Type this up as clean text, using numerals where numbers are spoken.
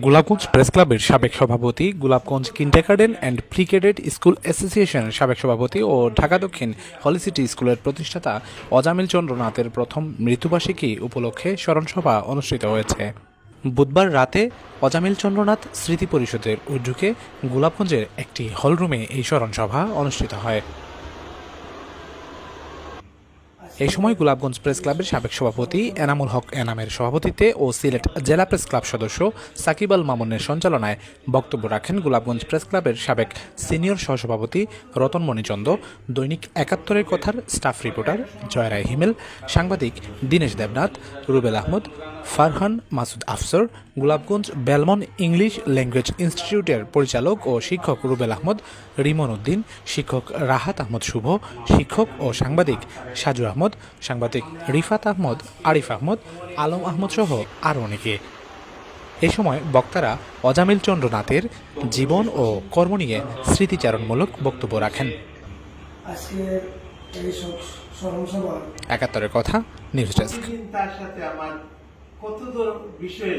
Golapganj press ক্লাবের সাবেক সভাপতি, Golapganj kindergarten and pre cadet school অ্যাসোসিয়েশনের সাবেক সভাপতি ও ঢাকা দক্ষিণ হলিসিটি স্কুলের প্রতিষ্ঠাতা অজামিল চন্দ্র নাথের প্রথম মৃত্যুবার্ষিকী উপলক্ষে স্মরণসভা অনুষ্ঠিত হয়েছে। বুধবার রাতে অজামিল চন্দ্রনাথ স্মৃতি পরিষদের উদ্যোগে গোলাপগঞ্জের একটি হলরুমে এই স্মরণসভা অনুষ্ঠিত হয়। এই সময় গোলাপগঞ্জ প্রেস ক্লাবের সাবেক সভাপতি এনামুল হক এনামের সভাপতিত্বে ও সিলেট জেলা প্রেস ক্লাব সদস্য সাকিব আল মামুনের সঞ্চালনায় বক্তব্য রাখেন গোলাপগঞ্জ প্রেস ক্লাবের সাবেক সিনিয়র সহসভাপতি রতনমণি চন্দ, দৈনিক ৭১-এর কথার স্টাফ রিপোর্টার জয়রায় হিমেল, সাংবাদিক দীনেশ দেবনাথ, রুবেল আহমদ, ফারহান মাসুদ আফসর, গোলাপগঞ্জ বেলমন ইংলিশ ল্যাঙ্গুয়েজ ইনস্টিটিউটের পরিচালক ও শিক্ষক রুবেল আহমদ, রিমন উদ্দিন, শিক্ষক রাহাত আহমদ শুভ, শিক্ষক ও সাংবাদিক সাজু আহমদ, সাংবাদিক রিফাত আহমদ, আরিফ আহমদ, আলম আহমদ সহ আরও অনেকে। এ সময় বক্তারা অজামিল চন্দ্রনাথের জীবন ও কর্ম নিয়ে স্মৃতিচারণমূলক বক্তব্য রাখেন। ৭১-এর কথা, নিউজ ডেস্ক। তার সাথে আমার কত বিষয়ে